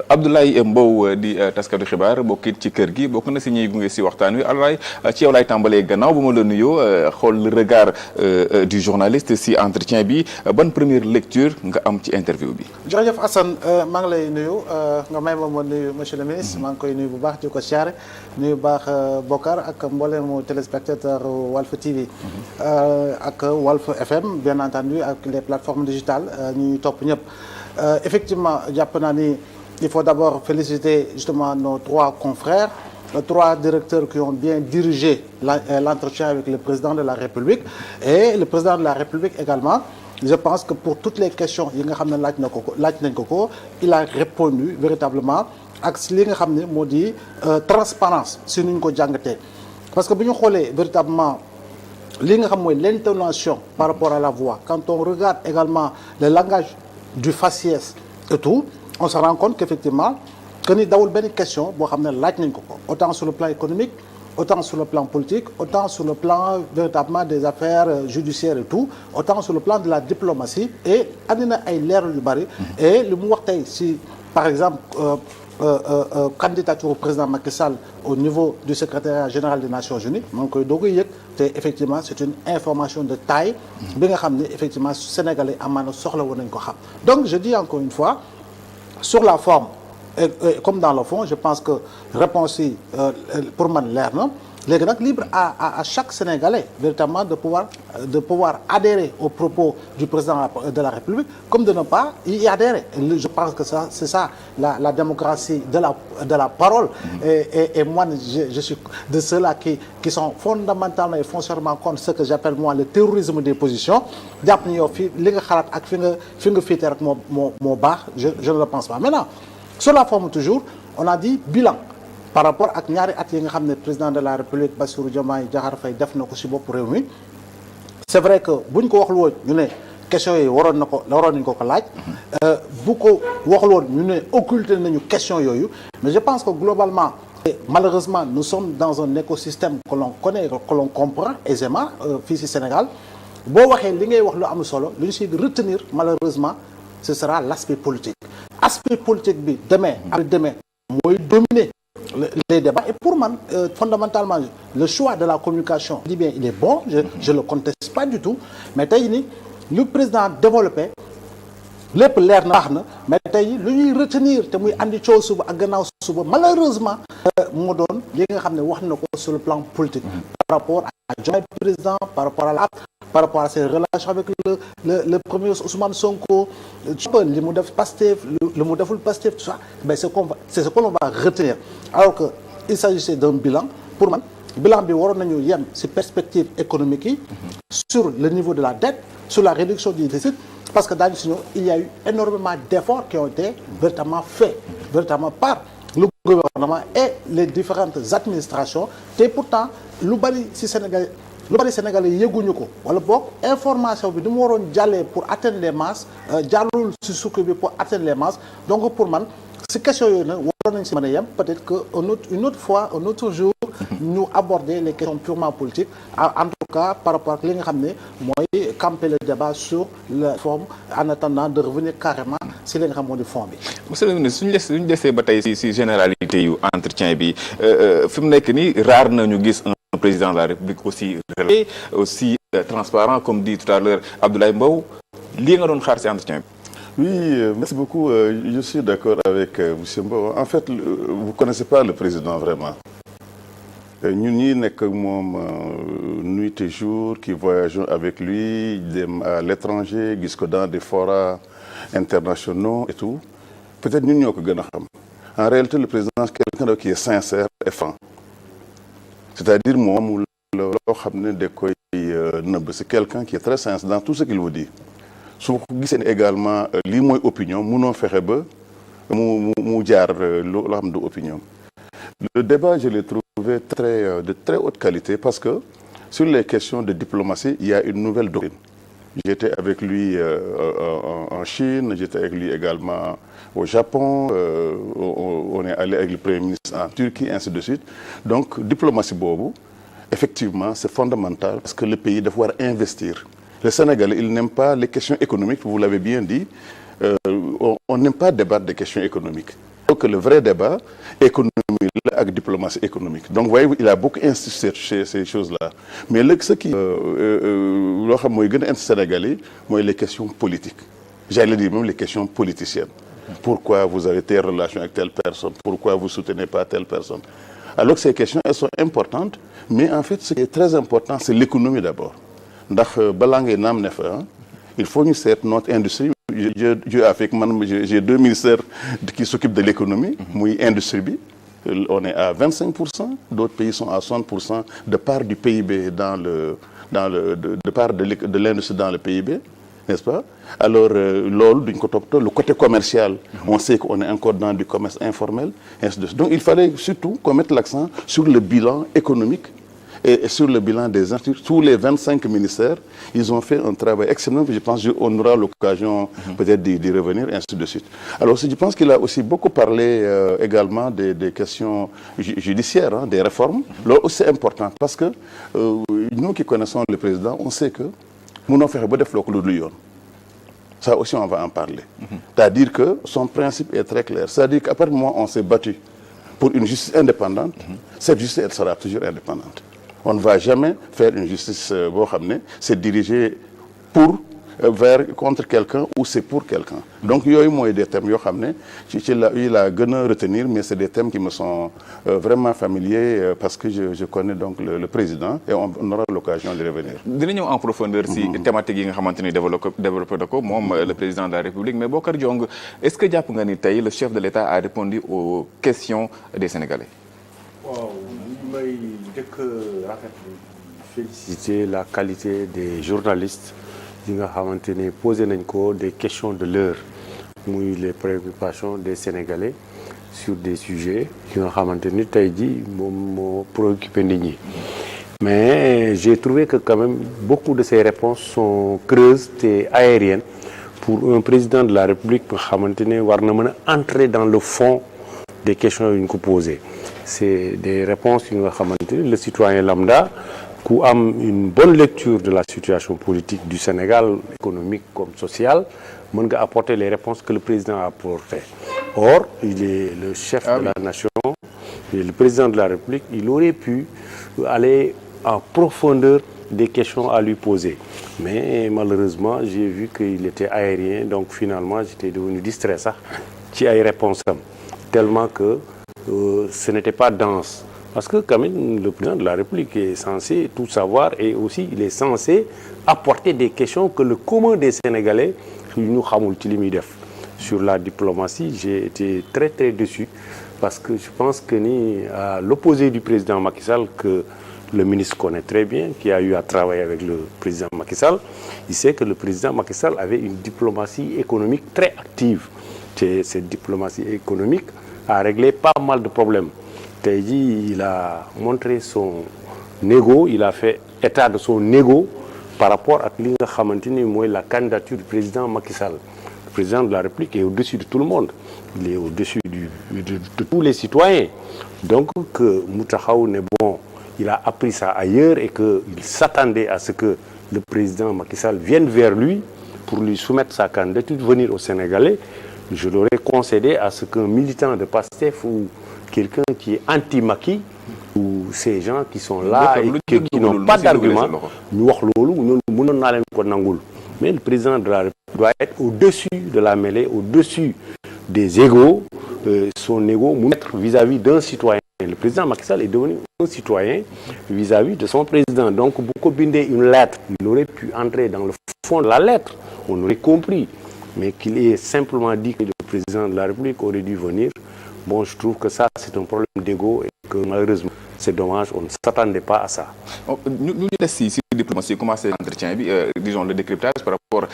Abdoulaye Mbow di taskatu xibaar bokkit ci kër gi bokk na si ñuy gunge si waxtaan wi Abdoulaye ci yow laay tàmbalee gannaaw bu ma la nuyoo xool le regard du journaliste si entretien bi ban première lecture nga am ci interview bi. jërëjëf Assane maa ngi lay nuyu nga may ma nuyu monsieur le ministre maa ngi koy nuyu bu baax di ko siyaare nuyu bu baax Bokar ak mboolemu téléspectateur Walf TV ak Walf FM bien entendu ak les plateformes digitales ñuy topp ñëpp effectivement jàpp naa ni il faut d'abord féliciter justement nos trois confrères trois directeurs qui ont bien dirigé l'entretien avec le président de la République et le président de la République également. Je pense que pour toutes les questions yi nga xam ne laaj nañ ko il a répondu véritablement ak li nga xam ne moo di transparence si nuñ ko jàngatee parce que bu ñu xoolee véritablement li nga xam mooy l'intonation par rapport à la voix quand on regarde également le langage du faciès et tout on se rend compte qu'effectivement que ni dawul benn question boo xam ne laaj nañ ko autant sur le plan économique autant sur le plan politique autant sur le plan véritablement des affaires judiciaires et tout autant sur le plan de la diplomatie et andi na ay leeral yu bari et li mu wax tey si par exemple candidature au président Macky Sall au niveau du secrétariat général des Nations Unies maa ngi koy doog a yëg te effectivement c'est une information de taille bi nga xam ne effectivement sénégalais amaana soxla woon nañ ko xam donc je dis encore une fois sur la forme et comme dans le fond je pense que réponse yi pour man leer na léegi nag libre à chaque Sénégalais véritablement de pouvoir adhérer aux propos du président de la République comme de ne pas y adhérer. Je pense que ça c'est ça la démocratie de la parole et moi je suis de ceux-là qui sont fondamentalement et foncièrement contre ce que j'appelle moi le terrorisme des positions jàpp ni yow fii li nga xalaat ak fi nga féete rek moo baax je ne le pense pas maintenant sur la forme toujours on a dit bilan par rapport ak ñaari at yi nga xam ne président de la République Bassirou Diomaye Diakhar Faye def na ko ci bopp réew mi c'est vrai que buñ ko waxul woon ñu ne questions yi waroon nañ ko laaj bu ko waxul woon ñu ne occulté nañu questions yooyu mais je pense que globalement malheureusement nous sommes dans un écosystème que l'on connaît que l'on comprend aisément fii ci Sénégal boo waxee li ngay wax lu am solo lu ñu ci retenir malheureusement ce sera l'aspect politique aspect politique bi demain mooy dominer les débats et pour moi fondamentalement le choix de la communication je dis bien il est bon je le conteste pas du tout mais tey ni le président développé lépp leer na baax na mais tey lu ñuy retenir te muy andi coow suba ak gannaaw suba malheureusement moo doon li nga xam ne wax na ko sur le plan politique par rapport à Diomaye président par rapport à ses relations avec le premier Ousmane Sonko li mu def Pastef li mu deful Pastef tout ça mais c'est ce qu'on va retenir alors que il s'agissait d'un bilan pour man bilan bi waroon nañu yem ci perspective économique yi sur le niveau de la dette sur la réduction du déficit parce que daañu si ñëw il y a eu énormément d'efforts qui ont été véritablement faits véritablement par le gouvernement et les différentes administrations te pourtant lu bari ci Sénégalais yëguñu ko wala boog information bi ni mu waroon jàllee pour atteindre les masses jàllul ci sukk bi pour atteindre les masses donc pour man ci question yooyu nag waroon nañ ci mën a yem peut-être que une autre fois un autre jour ñu aborder les questions purement politiques en tout cas par rapport ak li nga xam ne mooy camper le débat sur la forme en attendant de revenir carrément ci li nga xam moo di fond bi. monsieur le ministre suñu desee ba tey ci généralité yu entretien bi fi mu nekk nii rare na ñu gis un président de la République aussi transparent comme dit tout à l'heure Abdoulaye Mbow lii nga doon xaar ci entretien bi. Oui, merci beaucoup. Je suis d'accord avec monsieur Mbow. En fait, vous connaissez pas le président vraiment. Ñun ñi nekk moom nuit et jour qui voyageons avec lui dem à l'étranger gis ko dans des forats internationaux et tout peut-être ñun ñoo ko gën a xam. En réalité, le président c'est quelqu'un qui est sincère et franc. C'est-à-dire moom loo xam ne da koy nëbb c'est quelqu'un qui est très sincère dans tout ce qu'il vous dit. su ko gisee également lii mooy opinion munoo fexe ba mu jaar loo xam du opinion. Le débat je l'ai trouvé de très haute qualité parce que sur les questions de diplomatie il y a une nouvelle doctrine. J'étais avec lui en Chine, j'étais avec lui également au Japon, on est allé avec le Premier ministre en Turquie, ainsi de suite. Donc diplomatie boobu effectivement c'est fondamental parce que le pays doit pouvoir investir. Le Sénégalais, il n'aime pas les questions économiques, vous l'avez bien dit. On n'aime pas débattre des questions économiques. que le vrai débat économie la ak diplomatie économique donc voyez il a beaucoup insisté sur ces choses-là mais léegi ce qui loo xam mooy gën a indi Sénégal yi mooy les questions politiques j'allais dire même les questions politiciennes pourquoi vous avez telle relation avec telle personne pourquoi vous soutenez pas telle personne alors que ces questions elles sont importantes mais en fait ce qui est très important c'est l'économie d'abord ndax balaa ngay naam ne fa il faut ñu seet notre industrie je avec man j'ai 2 ministères qui s'occupent de l'économie muy industrie bi on est à 25% d'autres pays sont à 60% de part du PIB de part de l'industrie dans le PIB n'est-ce pas alors loolu duñ ko toppatoo le côté commercial on sait qu'on est encore dans du commerce informel ainsi de suite donc il fallait surtout qu'on mette l'accent sur le bilan économique et sur le bilan des instituts tous les 25 ministères ils ont fait un travail excellent je pense qu'on aura l'occasion peut-être d'y revenir ainsi de suite alors je pense qu'il a aussi beaucoup parlé également des questions judiciaires des réformes loolu aussi c'est important parce que nous qui connaissons le président on sait que mënoo fexe ba def loo ko lu dul yoon ça aussi on va en parler c'est-à-dire que son principe est très clair c'est-à-dire qu'à partir du moment où on s'est battu pour une justice indépendante cette justice elle sera toujours indépendante on ne va jamais faire une justice boo xam ne c'est dirigé pour vers contre quelqu'un ou c'est pour quelqu'un donc yooyu mooy des thèmes yoo xam ne ci la gën a retenir mais c'est des thèmes qui me sont vraiment familiers parce que je connais donc le président et on aura l'occasion de revenir dina ñëw en profondeur si thématique yi nga xamante ni développé na ko moom le président de la République mais Bocar Diong est-ce que jàpp nga ni tey le chef de l'État a répondu aux questions des Sénégalais waaw may njëkk rafetlu féliciter la qualité des journalistes yi nga xamante ne posé nañ ko des questions de l'heure muy les préoccupations des Sénégalais sur des sujets yi nga xamante ni tey jii moom moo préoccupé nit ñi mais j'ai trouvé que quand même beaucoup de ces réponses sont creuses et aériennes pour un président de la République nga xamante ne war na mën a entrer dans le fond des questions yu ñu ko posé c'est des réponses yi nga xamante ni le citoyen lambda ku am une bonne lecture de la situation politique du Sénégal économique comme sociale mën nga apporter les réponses que le président a apportées or il est le chef de la nation et le président de la République il aurait pu aller en profondeur des questions à lui poser mais malheureusement j'ai vu qu'il était aérien donc finalement j'étais devenu distrait sax ci ay réponses am tellement que ce n'était pas dense parce que quand même le président de la République est censé tout savoir et aussi il est censé apporter des questions que le commun des Sénégalais ñu xamul ci li muy def sur la diplomatie j'ai été très très déçu parce que je pense que ni à l'opposé du président Macky Sall que le ministre connaît très bien qui a eu à travailler avec le président Macky Sall il sait que le président Macky Sall avait une diplomatie économique très active et cette diplomatie économique a réglé pas mal de problèmes tey jii il a montré son ego il a fait état de son ego par rapport ak li nga xamante ni mooy la candidature du président Macky Sall le président de la République est au-dessus de tout le monde il est au-dessus de tous les citoyens donc que mu taxaw ne bon il a appris ça ailleurs et que il s'attendait à ce que le président Macky Sall vienne vers lui pour lui soumettre sa candidature venir au Sénégalais je l'aurais concédé à ce qu'un militant de PASTEF ou quelqu'un qui est anti-Macky ou ces gens qui sont là et qui n'ont pas d'argument ñu wax loolu ñoom mënoon naa leen ko nangul mais le président de la République doit être au-dessus de la mêlée au-dessus des égos son égo mu mettre vis-à-vis d'un citoyen le président Macky Sall est devenu un citoyen vis-à-vis de son président donc bu ko bindee une lettre il aurait pu entrer dans le fond de la lettre on aurait compris mais qu'il ait simplement dit que le président de la République aurait dû venir bon je trouve que ça c'est un problème d'ego et que malheureusement c'est dommage on ne s'attendait pas à ça ñu des si diplomatie commencé entretien bi disons le décryptage par rapport